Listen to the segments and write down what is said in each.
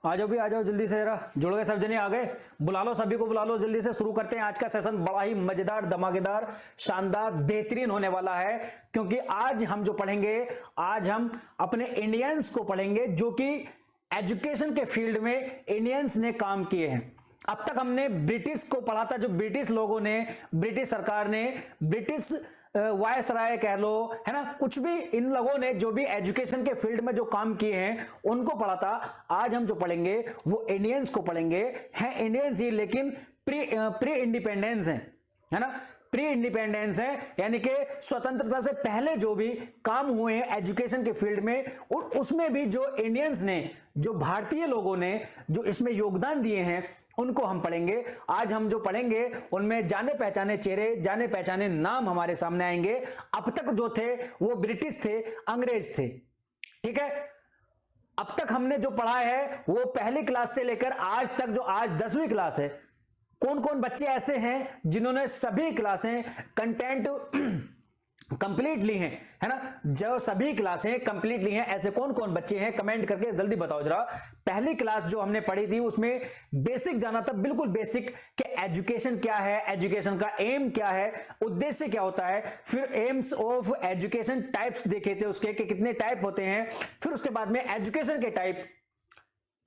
आ जाओ भी, आ जाओ जल्दी से, जरा जुड़ गए सब जने, आ गए, बुला लो सभी को, बुला लो जल्दी से। शुरू करते हैं आज का सेशन। बड़ा ही मजेदार, धमाकेदार, शानदार, बेहतरीन होने वाला है, क्योंकि आज हम जो पढ़ेंगे, आज हम अपने इंडियंस को पढ़ेंगे जो कि एजुकेशन के फील्ड में इंडियंस ने काम किए हैं। अब तक हमने ब्रिटिश को पढ़ा था, जो ब्रिटिश लोगों ने, ब्रिटिश सरकार ने, ब्रिटिश वायसराय कह लो, है ना, कुछ भी इन लोगों ने जो भी एजुकेशन के फील्ड में जो काम किए हैं उनको पढ़ा था। आज हम जो पढ़ेंगे वो इंडियंस को पढ़ेंगे। हैं इंडियंस ही, लेकिन प्री इंडिपेंडेंस है ना, प्री इंडिपेंडेंस है, यानी कि स्वतंत्रता से पहले जो भी काम हुए हैं एजुकेशन के फील्ड में, और उसमें भी जो इंडियंस ने, जो भारतीय लोगों ने जो इसमें योगदान दिए हैं उनको हम पढ़ेंगे। आज हम जो पढ़ेंगे उनमें जाने पहचाने चेहरे, जाने पहचाने नाम हमारे सामने आएंगे। अब तक जो थे वो ब्रिटिश थे, अंग्रेज थे, ठीक है। अब तक हमने जो पढ़ा है वो पहली क्लास से लेकर आज तक, जो आज 10वीं क्लास है, कौन कौन बच्चे ऐसे हैं जिन्होंने सभी क्लासें कंटेंट कंप्लीट ली हैं, है ना, जो सभी क्लासें कंप्लीट ली हैं, ऐसे कौन कौन बच्चे हैं, कमेंट करके जल्दी बताओ जरा। पहली क्लास जो हमने पढ़ी थी उसमें बेसिक जाना था, बिल्कुल बेसिक, कि एजुकेशन क्या है, एजुकेशन का एम क्या है, उद्देश्य क्या होता है। फिर एम्स ऑफ एजुकेशन टाइप्स देखे थे उसके, कि कितने टाइप होते हैं। फिर उसके बाद में एजुकेशन के टाइप,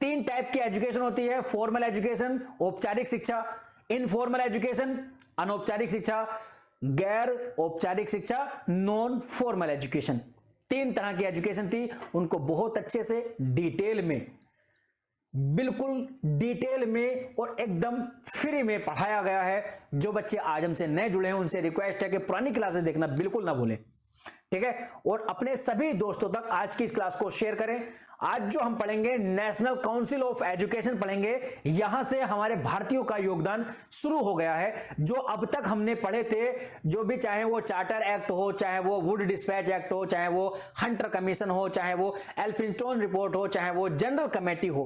3 टाइप की एजुकेशन होती है, फॉर्मल एजुकेशन, औपचारिक शिक्षा, इनफॉर्मल एजुकेशन, अनौपचारिक शिक्षा, गैर औपचारिक शिक्षा, नॉन फॉर्मल एजुकेशन। 3 तरह की एजुकेशन थी, उनको बहुत अच्छे से डिटेल में, बिल्कुल डिटेल में और एकदम फ्री में पढ़ाया गया है। जो बच्चे आज हमसे नए जुड़े हैं उनसे रिक्वेस्ट है कि पुरानी क्लासेस देखना बिल्कुल ना भूलें, ठीक है, और अपने सभी दोस्तों तक आज की इस क्लास को शेयर करें। आज जो हम पढ़ेंगे नेशनल काउंसिल ऑफ एजुकेशन पढ़ेंगे, यहां से हमारे भारतीयों का योगदान शुरू हो गया है। जो अब तक हमने पढ़े थे, जो भी, चाहे वो चार्टर एक्ट हो, चाहे वो वुड डिस्पैच एक्ट हो, चाहे वो हंटर कमीशन हो, चाहे वो एल्फिंस्टन रिपोर्ट हो, चाहे वो जनरल कमेटी हो,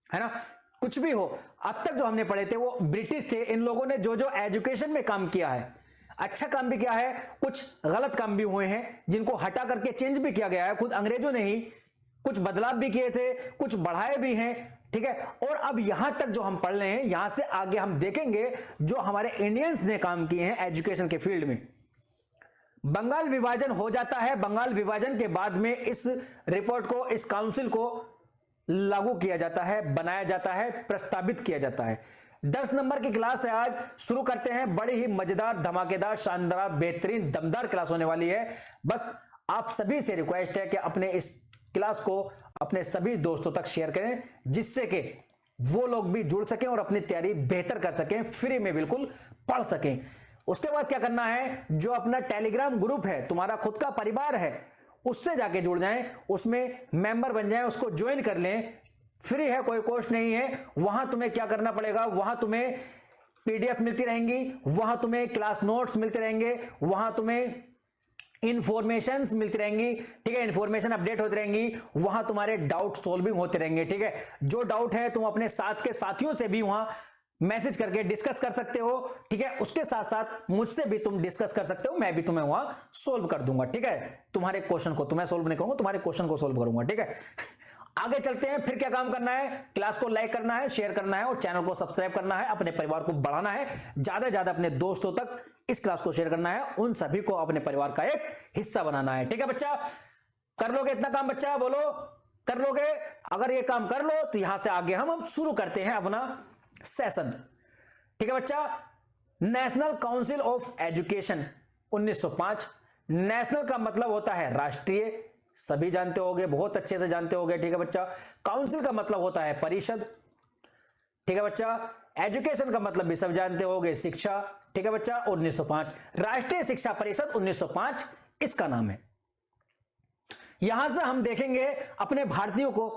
है ना, कुछ भी हो, अब तक जो हमने पढ़े थे वो ब्रिटिश थे। इन लोगों ने जो जो एजुकेशन में काम किया है, अच्छा काम भी किया है, कुछ गलत काम भी हुए हैं जिनको हटा करके चेंज भी किया गया है। खुद अंग्रेजों ने ही कुछ बदलाव भी किए थे, कुछ बढ़ाए भी हैं, ठीक है। और अब यहां तक जो हम पढ़ रहे हैं, यहां से आगे हम देखेंगे जो हमारे इंडियंस ने काम किए हैं एजुकेशन के फील्ड में। बंगाल विभाजन हो जाता है, बंगाल विभाजन के बाद में इस रिपोर्ट को, इस काउंसिल को लागू किया जाता है, बनाया जाता है, प्रस्तावित किया जाता है। 10 नंबर की क्लास है आज, शुरू करते हैं। बड़ी ही मजेदार, धमाकेदार, शानदार, बेहतरीन, दमदार क्लास होने वाली है। बस आप सभी से रिक्वेस्ट है कि अपने इस क्लास को अपने सभी दोस्तों तक शेयर करें, जिससे कि वो लोग भी जुड़ सकें और अपनी तैयारी बेहतर कर सकें, फ्री में बिल्कुल पढ़ सकें। उसके बाद क्या करना है, जो अपना टेलीग्राम ग्रुप है, तुम्हारा खुद का परिवार है, उससे जाके जुड़ जाएं, उसमें मेंबर बन जाएं, उसको ज्वाइन कर लें। फ्री है, कोई कॉस्ट नहीं है। वहां तुम्हें क्या करना पड़ेगा, वहां तुम्हें पीडीएफ मिलती रहेंगी, वहां तुम्हें क्लास नोट्स मिलते रहेंगे, वहां तुम्हें इंफॉर्मेशंस मिलती रहेंगी, ठीक है, इंफॉर्मेशन अपडेट होती रहेंगी, वहां तुम्हारे डाउट सॉल्विंग होते रहेंगे, ठीक है। जो डाउट है तुम अपने साथ के साथियों से भी वहां मैसेज करके डिस्कस कर सकते हो, ठीक है। उसके साथ साथ मुझसे भी तुम डिस्कस कर सकते हो, मैं भी तुम्हें वहां सोल्व कर दूंगा, ठीक है। तुम्हारे क्वेश्चन को तुम्हें सोल्व नहीं करूंगा, तुम्हारे क्वेश्चन को सोल्व करूंगा, ठीक है। आगे चलते हैं। फिर क्या काम करना है, क्लास को लाइक करना है, शेयर करना है और चैनल को सब्सक्राइब करना है, अपने परिवार को बढ़ाना है, ज्यादा से ज्यादा अपने दोस्तों तक इस क्लास को शेयर करना है, उन सभी को अपने परिवार का एक हिस्सा बनाना है, ठीक है बच्चा। कर लोगे इतना काम बच्चा, बोलो कर लोगे? अगर ये काम कर लो तो यहां से आगे हम शुरू करते हैं अपना सेशन, ठीक है बच्चा। National council of education 1905। National का मतलब होता है राष्ट्रीय, सभी जानते होंगे, बहुत अच्छे से जानते होंगे, ठीक है बच्चा। काउंसिल का मतलब होता है परिषद, ठीक है बच्चा। एजुकेशन का मतलब भी सब जानते होंगे, शिक्षा, ठीक है बच्चा। 1905 राष्ट्रीय शिक्षा परिषद 1905 इसका नाम है। यहां से हम देखेंगे अपने भारतीयों को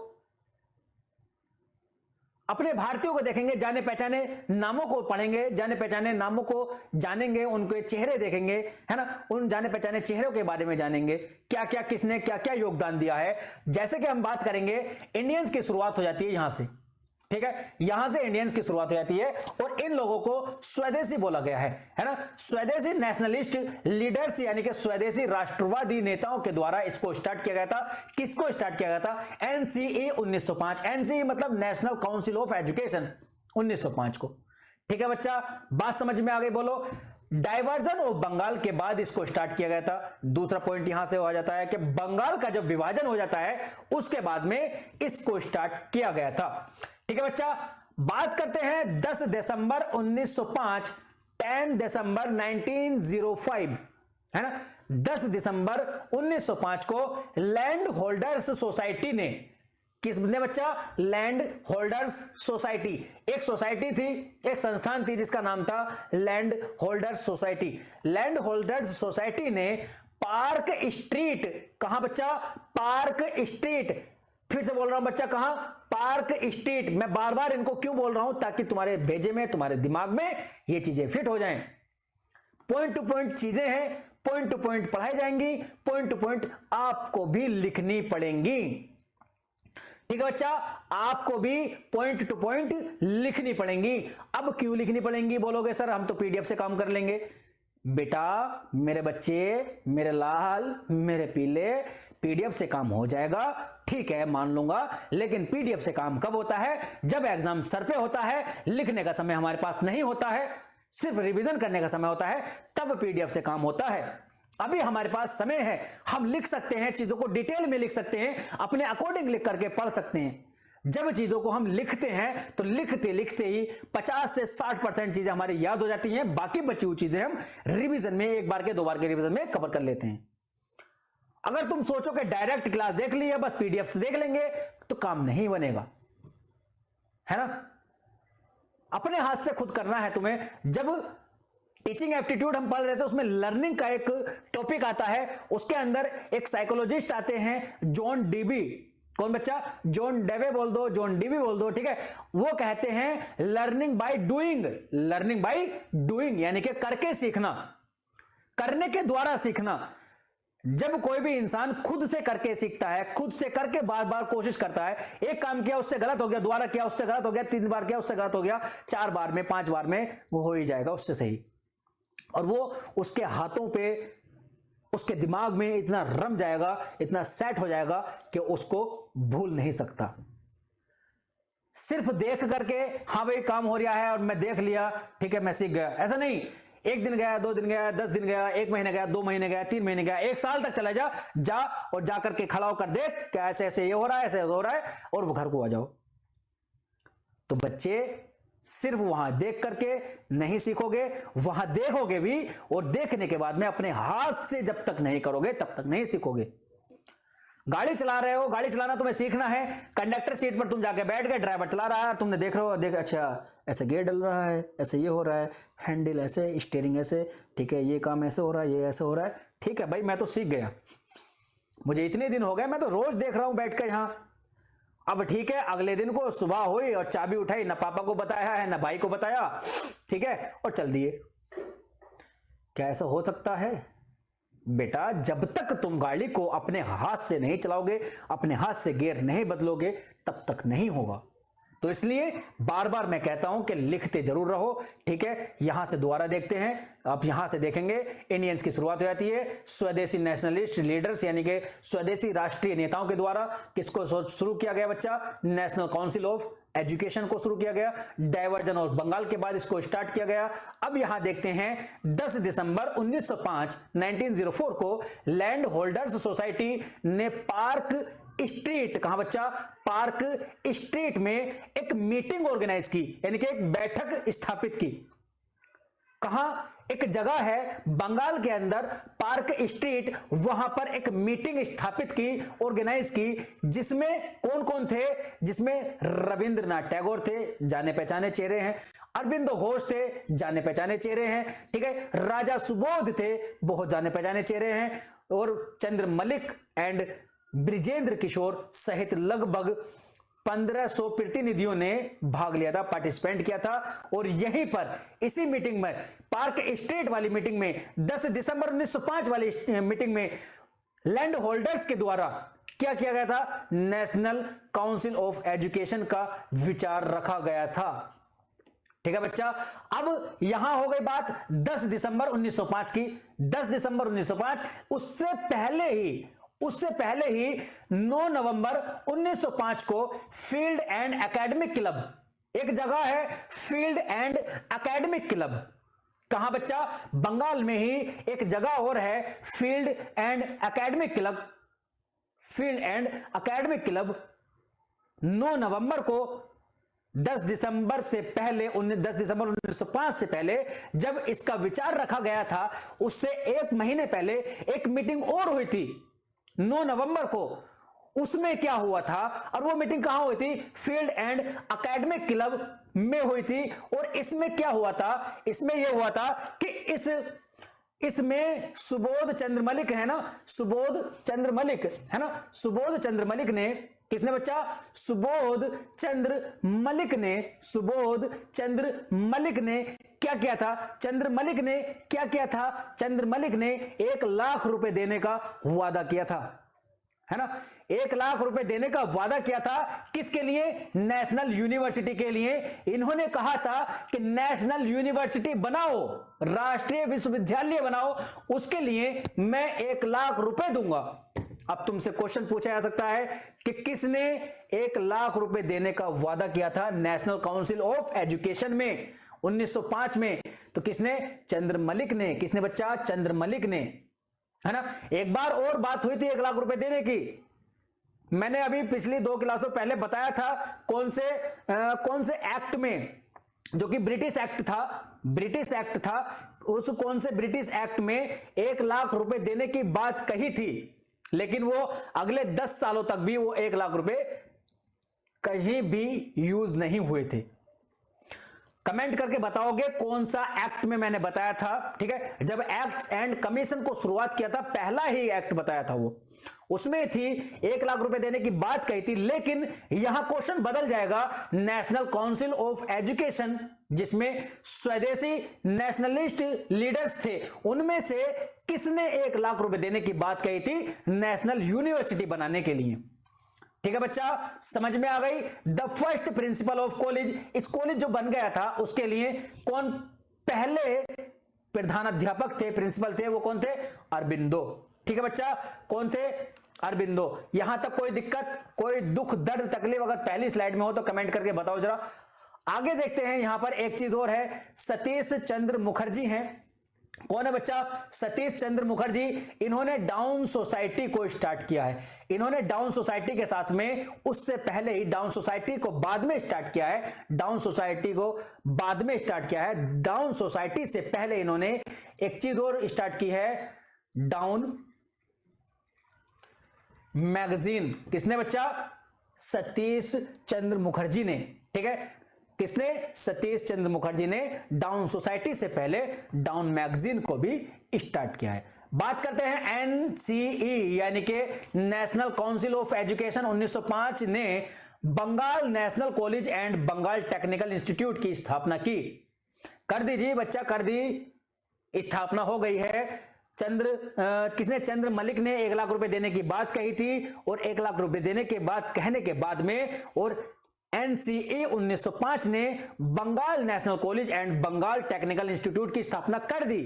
देखेंगे, जाने पहचाने नामों को पढ़ेंगे, जाने पहचाने नामों को जानेंगे, उनके चेहरे देखेंगे, है ना, उन जाने पहचाने चेहरों के बारे में जानेंगे, क्या क्या किसने क्या क्या योगदान दिया है। जैसे कि हम बात करेंगे, इंडियंस की शुरुआत हो जाती है यहां से, ठीक है, यहां से इंडियंस की शुरुआत हो जाती है और इन लोगों को स्वदेशी बोला गया है ना। स्वदेशी नेशनलिस्ट लीडर्स यानी कि स्वदेशी राष्ट्रवादी नेताओं के द्वारा इसको स्टार्ट किया गया था। किसको स्टार्ट किया गया था? एनसीई 1905। एनसीई मतलब नेशनल काउंसिल ऑफ एजुकेशन 1905 को। ठीक है बच्चा, बात समझ में आ गई? बोलो। डाइवर्जन ऑफ बंगाल के बाद इसको स्टार्ट किया गया था। दूसरा पॉइंट यहां से हो जाता है कि बंगाल का जब विभाजन हो जाता है उसके बाद में इसको स्टार्ट किया गया था। ठीक है बच्चा, बात करते हैं 10 दिसंबर 1905, 10 दिसंबर 1905 है ना। 10 दिसंबर 1905 को लैंड होल्डर्स सोसाइटी ने, किसने बच्चा? Land holders society. एक सोसाइटी थी, एक संस्थान थी जिसका नाम था land holders society. Land holders society ने पार्क स्ट्रीट, कहां बच्चा? Park street. फिर से बोल रहा हूं बच्चा, कहां? Park street. मैं बार बार इनको क्यों बोल रहा हूं? ताकि तुम्हारे भेजे में, तुम्हारे दिमाग में ये चीजें फिट हो जाएं। पॉइंट टू पॉइंट चीजें हैं, पॉइंट टू पॉइंट पढ़ाई जाएंगी, पॉइंट टू पॉइंट आपको भी लिखनी पड़ेंगी। ठीक है बच्चा, आपको भी पॉइंट टू पॉइंट लिखनी पड़ेंगी। अब क्यों लिखनी पड़ेंगी बोलोगे सर, हम तो पीडीएफ से काम कर लेंगे। बेटा मेरे बच्चे, मेरे लाल, मेरे पीले, पीडीएफ से काम हो जाएगा, ठीक है मान लूंगा, लेकिन पीडीएफ से काम कब होता है? जब एग्जाम सर पे होता है, लिखने का समय हमारे पास नहीं होता है, सिर्फ रिवीजन करने का समय होता है, तब पीडीएफ से काम होता है। अभी हमारे पास समय है, हम लिख सकते हैं, चीजों को डिटेल में लिख सकते हैं, अपने अकॉर्डिंग लिख करके पढ़ सकते हैं। जब चीजों को हम लिखते हैं तो लिखते लिखते ही 50 से 60% चीजें हमारी याद हो जाती हैं, बाकी बची हुई चीजें हम रिवीजन में, एक बार के दो बार के रिवीजन में कवर कर लेते हैं। अगर तुम सोचो कि डायरेक्ट क्लास देख ली है, बस पीडीएफ से देख लेंगे, तो काम नहीं बनेगा, है ना। अपने हाथ से खुद करना है तुम्हें। जब टीचिंग एप्टीट्यूड हम पढ़ रहे थे, उसमें लर्निंग का एक टॉपिक आता है, उसके अंदर एक साइकोलॉजिस्ट आते हैं, जॉन डीबी। कौन बच्चा? जॉन डेवे बोल दो, जॉन डीबी बोल दो, ठीक है। वो कहते हैं learning by doing, learning by doing यानी कि करके सीखना, करने के द्वारा सीखना। जब कोई भी इंसान खुद से करके सीखता है, खुद से करके बार बार कोशिश करता है, एक काम किया उससे गलत हो गया, दोबारा किया उससे गलत हो गया, 3 बार किया उससे गलत हो गया, 4 बार में, 5 बार में वो हो ही जाएगा उससे सही। और वो उसके हाथों पे, उसके दिमाग में इतना रम जाएगा, इतना सेट हो जाएगा कि उसको भूल नहीं सकता। सिर्फ देख करके हाँ भाई काम हो रहा है और मैं देख लिया, ठीक है मैं सीख गया, ऐसा नहीं। 1 दिन गया, 2 दिन गया, 10 दिन गया, 1 महीने गया, 2 महीने गया, 3 महीने गया, 1 साल तक चला जा और जा करके खड़ा होकर देख क्या ऐसे ऐसे ये हो रहा है, ऐसे हो रहा है, और वो घर को आ जाओ। तो बच्चे सिर्फ वहां देख करके नहीं सीखोगे, वहां देखोगे भी, और देखने के बाद में अपने हाथ से जब तक नहीं करोगे तब तक नहीं सीखोगे। गाड़ी चला रहे हो, गाड़ी चलाना तुम्हें सीखना है, कंडक्टर सीट पर तुम जाके बैठ गए, ड्राइवर चला रहा है, तुमने देख रहे हो, देख अच्छा ऐसे गियर डल रहा है, ऐसे ये हो रहा है, हैंडल ऐसे, स्टीयरिंग ऐसे, ठीक है ये काम ऐसे हो रहा है, ये ऐसे हो रहा है, ठीक है भाई मैं तो सीख गया, मुझे इतने दिन हो गए, मैं तो रोज देख रहा हूं बैठ कर यहां। अब ठीक है, अगले दिन को सुबह हुई और चाबी उठाई, ना पापा को बताया है ना भाई को बताया, ठीक है, और चल दिए। क्या ऐसा हो सकता है? बेटा जब तक तुम गाड़ी को अपने हाथ से नहीं चलाओगे, अपने हाथ से गियर नहीं बदलोगे, तब तक नहीं होगा। तो इसलिए बार बार मैं कहता हूं कि लिखते जरूर रहो, ठीक है। यहां से दोबारा देखते हैं, अब यहां से देखेंगे, इंडियंस की शुरुआत हो जाती है स्वदेशी नेशनलिस्ट लीडर्स यानी कि स्वदेशी राष्ट्रीय नेताओं के द्वारा। किसको शुरू किया गया बच्चा? नेशनल काउंसिल ऑफ एजुकेशन को शुरू किया गया। डाइवर्जन और बंगाल के बाद इसको स्टार्ट किया गया। अब यहां देखते हैं 10 दिसंबर 1904 को लैंड होल्डर्स सोसाइटी ने पार्क स्ट्रीट, कहां बच्चा? पार्क स्ट्रीट में एक मीटिंग ऑर्गेनाइज की, यानी कि एक बैठक स्थापित की। कहां? एक जगह है बंगाल के अंदर, पार्क स्ट्रीट, वहां पर एक मीटिंग स्थापित की, ऑर्गेनाइज की, जिसमें कौन कौन थे? जिसमें रविंद्रनाथ टैगोर थे, जाने पहचाने चेहरे हैं, अरबिंदो घोष थे, जाने पहचाने चेहरे हैं, ठीक है, राजा सुबोध थे, बहुत जाने पहचाने चेहरे हैं, और चंद्र मलिक एंड ब्रिजेंद्र किशोर सहित लगभग 1500 प्रतिनिधियों ने भाग लिया था, पार्टिसिपेंट किया था। और यहीं पर इसी मीटिंग में, पार्क स्ट्रीट वाली मीटिंग में, 10 दिसंबर 1905 वाली मीटिंग में लैंड होल्डर्स के द्वारा क्या किया गया था? नेशनल काउंसिल ऑफ एजुकेशन का विचार रखा गया था। ठीक है बच्चा। अब यहां हो गई बात 10 दिसंबर 1905 की। 10 दिसंबर 1905, उससे पहले ही 9 नवंबर 1905 को फील्ड एंड एकेडमिक क्लब, एक जगह है फील्ड एंड एकेडमिक क्लब, कहां बच्चा? बंगाल में ही एक जगह और है field and academic club. Field and academic club 9 नवंबर को 10 दिसंबर 1905 से पहले जब इसका विचार रखा गया था, उससे एक महीने पहले एक मीटिंग और हुई थी 9 नवंबर को। उसमें क्या हुआ था, और वो मीटिंग कहां हुई थी? फील्ड एंड एकेडमिक क्लब में हुई थी। और इसमें क्या हुआ था? इसमें यह हुआ था कि इसमें सुबोध चंद्र मलिक है ना, सुबोध चंद्र मलिक है ना, सुबोध चंद्र मलिक ने, किसने बच्चा? सुबोध चंद्र मलिक ने क्या किया था? चंद्र मलिक ने 1 लाख रुपए देने का वादा किया था, है ना। 1 लाख रुपए देने का वादा किया था। किसके लिए? नेशनल यूनिवर्सिटी के लिए। इन्होंने कहा था कि नेशनल यूनिवर्सिटी बनाओ, राष्ट्रीय विश्वविद्यालय बनाओ, उसके लिए मैं 1 लाख रुपए दूंगा। अब तुमसे क्वेश्चन पूछा जा सकता है कि किसने 1 लाख रुपए देने का वादा किया था नेशनल काउंसिल ऑफ एजुकेशन में 1905 में? तो किसने? चंद्र मलिक ने। किसने बच्चा? चंद्र मलिक ने, है ना। एक बार और बात हुई थी 1 लाख रुपए देने की। मैंने अभी पिछली 2 क्लासों पहले बताया था कौन से एक्ट में, जो कि ब्रिटिश एक्ट था, उस कौन से ब्रिटिश एक्ट में 1 लाख रुपए देने की बात कही थी, लेकिन वो अगले 10 सालों तक भी वो 1 लाख रुपए कहीं भी यूज नहीं हुए थे। कमेंट करके बताओगे कौन सा एक्ट में मैंने बताया था। ठीक है, जब एक्ट एंड कमीशन को शुरुआत किया था, पहला ही एक्ट बताया था वो, उसमें थी 1 लाख रुपए देने की बात कही थी। लेकिन यहां क्वेश्चन बदल जाएगा। नेशनल काउंसिल ऑफ एजुकेशन, जिसमें स्वदेशी नेशनलिस्ट लीडर्स थे, उनमें से किसने 1 लाख रुपए देने की बात कही थी नेशनल यूनिवर्सिटी बनाने के लिए? ठीक है बच्चा, समझ में आ गई। The first principle of college, इस कॉलेज जो बन गया था उसके लिए कौन पहले प्रधानाध्यापक थे, प्रिंसिपल थे, वो कौन थे? अरबिंदो। ठीक है बच्चा, कौन थे? अरबिंदो। यहां तक कोई दिक्कत, कोई दुख, दर्द, तकलीफ अगर पहली स्लाइड में हो तो कमेंट करके बताओ जरा। आगे देखते हैं, यहां पर एक चीज और है, सतीश चंद्र मुखर्जी हैं। कौन है बच्चा? सतीश चंद्र मुखर्जी। इन्होंने डाउन सोसाइटी को स्टार्ट किया है। इन्होंने डाउन सोसाइटी के साथ में, उससे पहले ही डाउन सोसाइटी को बाद में स्टार्ट किया है। डाउन सोसाइटी से पहले इन्होंने एक चीज और स्टार्ट की है, डाउन मैगजीन। किसने बच्चा? सतीश चंद्र मुखर्जी ने। ठीक है, किसने? सतीश चंद्र मुखर्जी ने डाउन सोसाइटी से पहले डाउन मैगजीन को भी स्टार्ट किया है। बात करते हैं एनसीई यानी कि नेशनल काउंसिल ऑफ एजुकेशन 1905 ने Bengal national college and Bengal technical institute की स्थापना की। कर दीजिए बच्चा, कर दी, स्थापना हो गई है। किसने? चंद्र मलिक ने 1 लाख रुपए देने की बात कही थी, और 1 लाख रुपए देने के बाद, कहने के बाद में, और एनसीए 1905 ने Bengal national college and Bengal technical institute की स्थापना कर दी।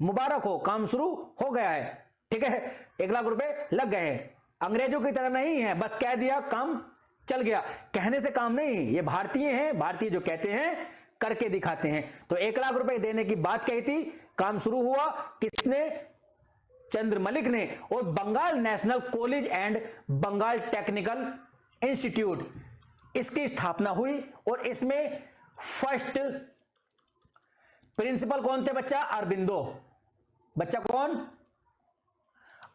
मुबारक हो, काम शुरू हो गया है। ठीक है, 1 लाख रुपए लग गए हैं। अंग्रेजों की तरह नहीं है बस कह दिया काम चल गया, कहने से काम नहीं। ये भारतीय हैं, भारतीय जो कहते हैं करके दिखाते हैं। तो 1 लाख रुपए देने की बात कही थी, काम शुरू हुआ। किसने? चंद्र मलिक ने। और Bengal national college and Bengal technical institute, इसकी स्थापना हुई। और इसमें फर्स्ट प्रिंसिपल कौन थे बच्चा? अरबिंदो। बच्चा कौन?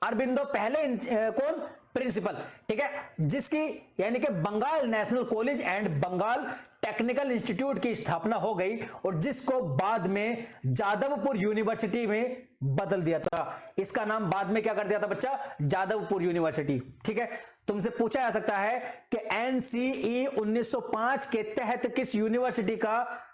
अरबिंदो पहले कौन? प्रिंसिपल। ठीक है, जिसकी यानी कि Bengal national college and Bengal technical institute की स्थापना हो गई, और जिसको बाद में जादवपुर यूनिवर्सिटी में बदल दिया था। इसका नाम बाद में क्या कर दिया था बच्चा? जादवपुर यूनिवर्सिटी। ठीक है, तुमसे पूछा जा सकता है कि एनसीई 1905 के तहत किस यूनिवर्सिटी का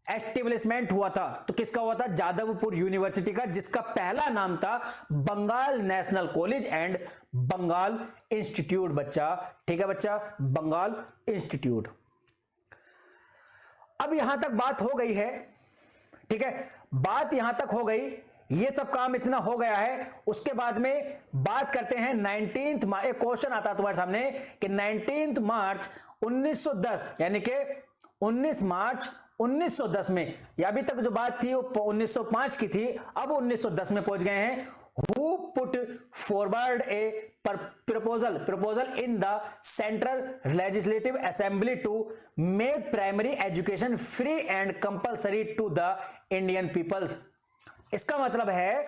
एस्टेब्लिशमेंट हुआ था। तो किसका हुआ था? जादवपुर यूनिवर्सिटी का, जिसका पहला नाम था Bengal national college and Bengal institute. बच्चा ठीक है बच्चा, बंगाल इंस्टीट्यूट। अब यहां तक बात हो गई है, ठीक है, बात यहां तक हो गई, ये सब काम इतना हो गया है। उसके बाद में बात करते हैं 19 मार्च, एक क्वेश्चन आता है तुम्हारे सामने कि 19 मार्च 1910, यानी कि 19 मार्च 1910 में, या अभी तक जो बात थी वो 1905 की थी, अब 1910 में पहुंच गए हैं। Who put forward A proposal in the Central Legislative Assembly to make primary education free and compulsory to the Indian peoples। इसका मतलब है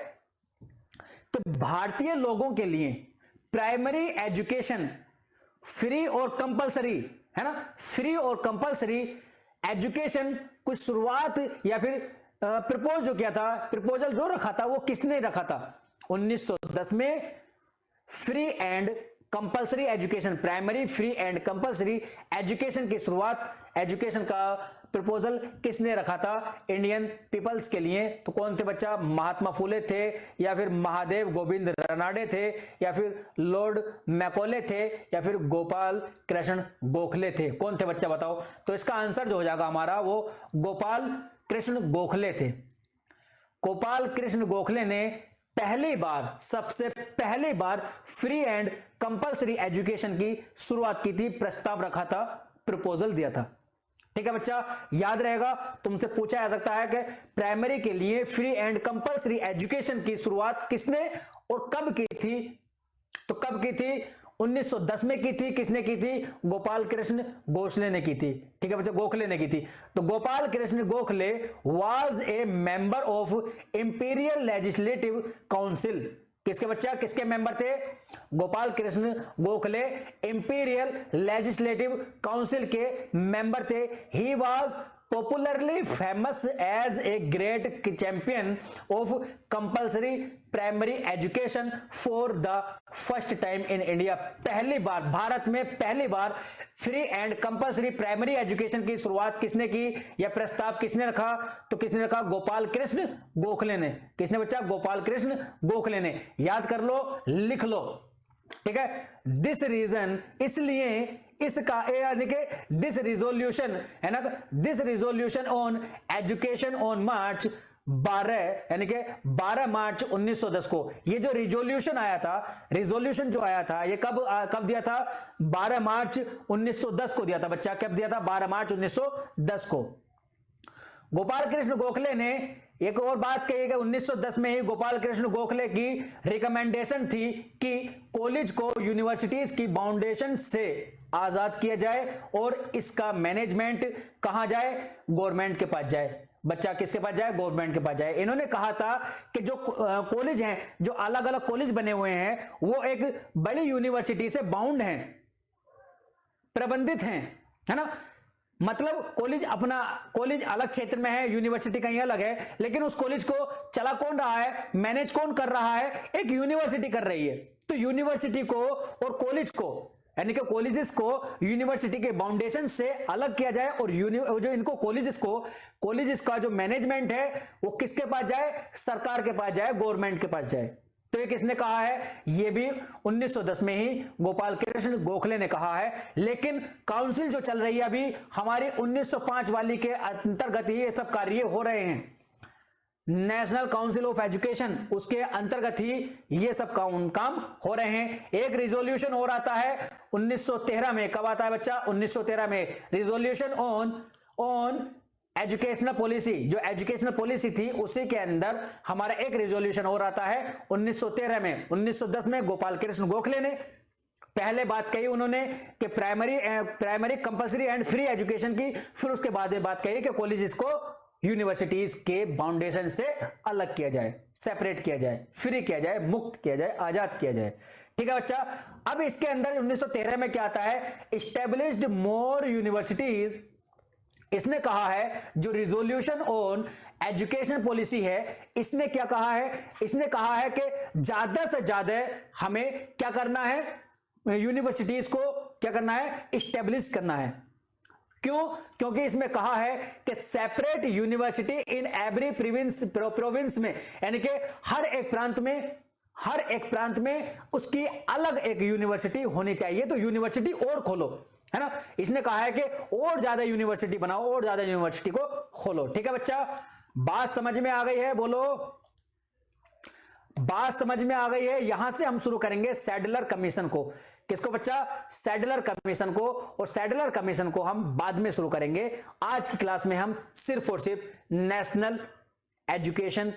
कि भारतीय लोगों के लिए प्राइमरी एजुकेशन फ्री और कंपलसरी है ना, फ्री और कंपलसरी एजुकेशन कुछ शुरुआत या फिर प्रपोज जो किया था, प्रपोजल जो रखा था वो किसने रखा था? 1910 में free and compulsory education, primary free and compulsory education की शुरुआत, एजुकेशन का प्रपोजल किसने रखा था इंडियन पीपल्स के लिए? तो कौन थे बच्चा? महात्मा फुले थे, या फिर महादेव गोविंद रानाडे थे, या फिर लॉर्ड मैकॉले थे, या फिर गोपाल कृष्ण गोखले थे? कौन थे बच्चा बताओ? तो इसका आंसर जो हो जाएगा हमारा वो गोपाल कृष्ण गोखले थे। गोपाल कृष्ण गोखले ने पहली बार, सबसे पहली बार फ्री एंड कंपलसरी एजुकेशन की शुरुआत की थी, प्रस्ताव रखा था, प्रपोजल दिया था। ठीक है बच्चा, याद रहेगा, तुमसे पूछा जा सकता है कि प्राइमरी के लिए फ्री एंड कंपलसरी एजुकेशन की शुरुआत किसने और कब की थी? तो कब की थी? 1910 में की थी। किसने की थी? गोपाल कृष्ण गोखले ने की थी। ठीक है बच्चा, गोखले ने की थी। तो Gopal Krishna Gokhale was a member of imperial legislative council. किसके बच्चा, किसके मेंबर थे? Gopal Krishna Gokhale imperial legislative council के मेंबर थे। He was popularly famous as a great champion of compulsory primary education for the first time in India. पहली बार भारत में, पहली बार free and compulsory primary education की शुरुआत किसने की, या प्रस्ताव किसने रखा? तो किसने रखा? गोपाल कृष्ण गोखले ने। किसने बच्चा? गोपाल कृष्ण गोखले ने। याद कर लो, लिख लो। ठीक है, दिस रीजन, इसलिए इसका यानी कि दिस रिजोल्यूशन है ना, this resolution on education on March 12, यानी कि 12 मार्च 1910 को ये जो रिजोल्यूशन आया था, रिजोल्यूशन जो आया था ये कब दिया था? 12 मार्च 1910 को दिया था बच्चा। कब दिया था? 12 मार्च 1910 को। गोपाल कृष्ण गोखले ने एक और बात कही कि 1910 में ही गोपाल कृष्ण गोखले की रिकमेंडेशन थी कि कॉलेज को यूनिवर्सिटीज की बाउंडेशन से आजाद किया जाए और इसका मैनेजमेंट कहां जाए? गवर्नमेंट के पास जाए। बच्चा किसके पास जाए? गवर्नमेंट के पास जाए। इन्होंने कहा था कि जो कॉलेज हैं, जो अलग अलग कॉलेज बने हुए हैं, वो एक बड़ी यूनिवर्सिटी से बाउंड हैं, प्रबंधित हैं, है ना। मतलब कॉलेज अपना, कॉलेज अलग क्षेत्र में है, यूनिवर्सिटी कहीं अलग है, लेकिन उस कॉलेज को चला कौन रहा है, मैनेज कौन कर रहा है? एक यूनिवर्सिटी कर रही है। तो यूनिवर्सिटी को और कॉलेज को, यानी कि कॉलेजेस को यूनिवर्सिटी के बाउंडेशन से अलग किया जाए और जो इनको कॉलेजेस का जो मैनेजमेंट है वो किसके पास जाए? सरकार के पास जाए, गवर्नमेंट के पास जाए। तो ये किसने कहा है? ये भी 1910 में ही गोपाल कृष्ण गोखले ने कहा है। लेकिन काउंसिल जो चल रही है अभी हमारी 1905 वाली के अंतर्गत ही ये सब कार्य हो रहे हैं। नेशनल काउंसिल ऑफ एजुकेशन, उसके अंतर्गत ही ये सब काम हो रहे हैं। एक रिजोल्यूशन और आता है 1913 में। कब आता है बच्चा? 1913 में रिजोल्यूशन ऑन एजुकेशनल पॉलिसी। जो एजुकेशनल पॉलिसी थी उसी के अंदर हमारा एक रिजोल्यूशन और आता है 1913 में। 1910 में गोपाल कृष्ण गोखले ने पहले बात कही उन्होंने कि primary compulsory and free education की, फिर उसके बाद बात कही कि कॉलेजेस को यूनिवर्सिटीज के बाउंडेशन से अलग किया जाए, सेपरेट किया जाए, फ्री किया जाए, मुक्त किया जाए, आजाद किया जाए। ठीक है बच्चा, अब इसके अंदर 1913 में क्या आता है? एस्टेब्लिश्ड मोर यूनिवर्सिटीज। इसने कहा है जो रिजोल्यूशन ऑन एजुकेशन पॉलिसी है, इसने क्या कहा है? इसने कहा है कि ज्यादा से ज्यादा हमें क्या करना है? यूनिवर्सिटीज को क्या करना है? एस्टेब्लिश करना है। क्यों? क्योंकि इसमें कहा है कि separate university in every province में, यानी कि हर एक प्रांत में उसकी अलग एक यूनिवर्सिटी होनी चाहिए। तो यूनिवर्सिटी और खोलो, है ना। इसने कहा है कि और ज्यादा यूनिवर्सिटी बनाओ, और ज्यादा यूनिवर्सिटी को खोलो। ठीक है बच्चा, बात समझ में आ गई है? बोलो, बात समझ में आ गई है? यहां से हम शुरू करेंगे सैडलर कमीशन को। किसको बच्चा? सैडलर कमीशन को। और सैडलर कमीशन को हम बाद में शुरू करेंगे। आज की क्लास में हम सिर्फ और सिर्फ नेशनल एजुकेशन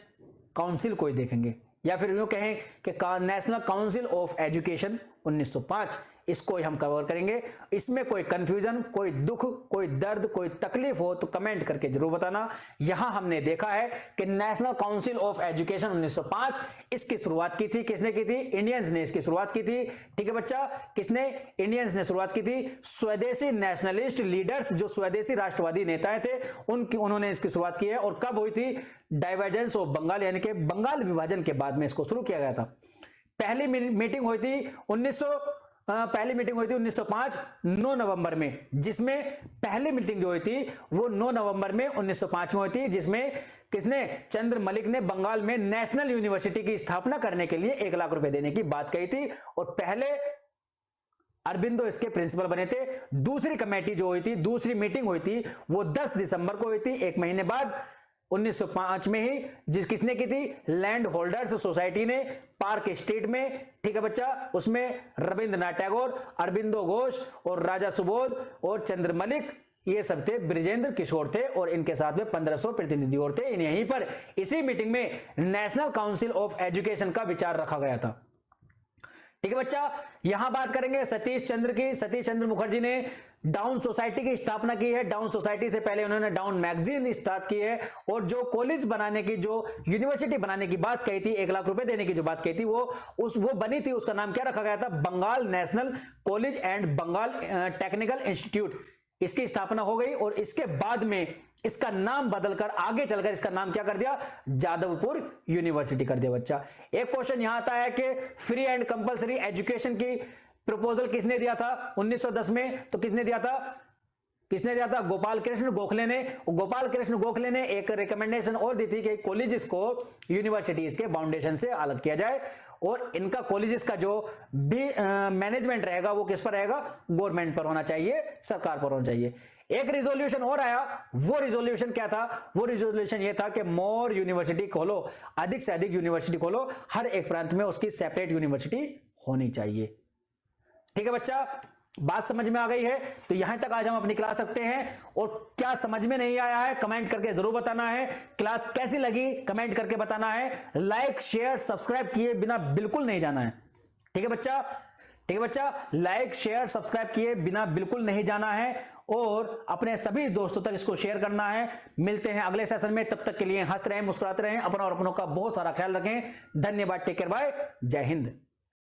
काउंसिल को ही देखेंगे, या फिर यूं कहें कि नेशनल काउंसिल ऑफ एजुकेशन 1905, इसको ही हम कवर करेंगे। इसमें कोई कंफ्यूजन, कोई दुख, कोई दर्द, कोई तकलीफ हो तो कमेंट करके जरूर बताना। यहां हमने देखा है कि नेशनल काउंसिल ऑफ एजुकेशन 1905, इसकी शुरुआत की थी किसने की थी? इंडियंस ने इसकी शुरुआत की थी। ठीक है बच्चा, किसने? इंडियंस ने शुरुआत की थी। स्वदेशी नेशनलिस्ट लीडर्स, जो स्वदेशी राष्ट्रवादी नेताएं थे, उन्होंने इसकी शुरुआत की है। और कब हुई थी? डाइवर्जेंस ऑफ बंगाल, यानी कि बंगाल विभाजन के बाद में इसको शुरू किया गया था। पहली मीटिंग हुई थी 1905 9 नवंबर में, जिसमें पहली मीटिंग जो हुई थी वो 9 नवंबर में 1905 में हुई थी, जिसमें किसने? चंद्र मलिक ने बंगाल में नेशनल यूनिवर्सिटी की स्थापना करने के लिए 1 लाख रुपए देने की बात कही थी। और पहले अरबिंदो इसके प्रिंसिपल बने थे। दूसरी कमेटी जो हुई थी, दूसरी मीटिंग हुई थी, वो 10 दिसंबर को हुई थी, 1 महीने बाद 1905 में ही। किसने की थी? लैंड होल्डर्स सोसाइटी ने, पार्क स्ट्रीट में। ठीक है बच्चा, उसमें रविंद्रनाथ टैगोर, अरबिंदो घोष और राजा सुबोध और चंद्र मलिक, ये सब थे। ब्रिजेंद्र किशोर थे और इनके साथ में 1500 प्रतिनिधि और थे। यहीं पर इसी मीटिंग में नेशनल काउंसिल ऑफ एजुकेशन का विचार रखा गया था। ठीक है बच्चा, यहां बात करेंगे सतीश चंद्र की। सतीश चंद्र मुखर्जी ने डाउन सोसाइटी की स्थापना की है। डाउन सोसाइटी से पहले उन्होंने डाउन मैगजीन स्टार्ट की है। और जो कॉलेज बनाने की, जो यूनिवर्सिटी बनाने की बात कही थी, 1 लाख रुपए देने की जो बात कही थी, वो बनी थी। उसका नाम क्या रखा गया था? Bengal national college and Bengal technical institute. इसकी स्थापना हो गई और इसके बाद में इसका नाम बदलकर आगे चलकर इसका नाम क्या कर दिया? जादवपुर यूनिवर्सिटी कर दिया बच्चा। एक क्वेश्चन यहां आता है कि फ्री एंड कंपलसरी एजुकेशन की प्रपोजल किसने दिया था 1910 में? तो किसने दिया था? गोपाल कृष्ण गोखले ने। गोपाल कृष्ण गोखले ने एक रिकमेंडेशन और दी थी कि कॉलेजेस को यूनिवर्सिटीज के फाउंडेशन से अलग किया जाए, और इनका कॉलेजेस का जो भी मैनेजमेंट रहेगा वो किस पर रहेगा? गवर्नमेंट पर होना चाहिए, सरकार पर होना चाहिए। एक रिजोल्यूशन और आया, वो रिजोल्यूशन क्या था? वो रिजोल्यूशन ये था कि मोर यूनिवर्सिटी खोलो, अधिक से अधिक यूनिवर्सिटी खोलो, हर एक प्रांत में उसकी सेपरेट यूनिवर्सिटी होनी चाहिए। ठीक है बच्चा, बात समझ में आ गई है? तो यहां तक आज हम अपनी क्लास रखते हैं। और क्या समझ में नहीं आया है कमेंट करके जरूर बताना है। क्लास कैसी लगी कमेंट करके बताना है। लाइक शेयर सब्सक्राइब किए बिना बिल्कुल नहीं जाना है। ठीक है बच्चा, लाइक शेयर सब्सक्राइब किए बिना बिल्कुल नहीं जाना है, और अपने सभी दोस्तों तक इसको शेयर करना है। मिलते हैं अगले सेशन में, तब तक के लिए हंसते रहें, मुस्कुराते रहें, अपना और अपनों का बहुत सारा ख्याल रखें। धन्यवाद, टेक केयर, बाय, जय हिंद।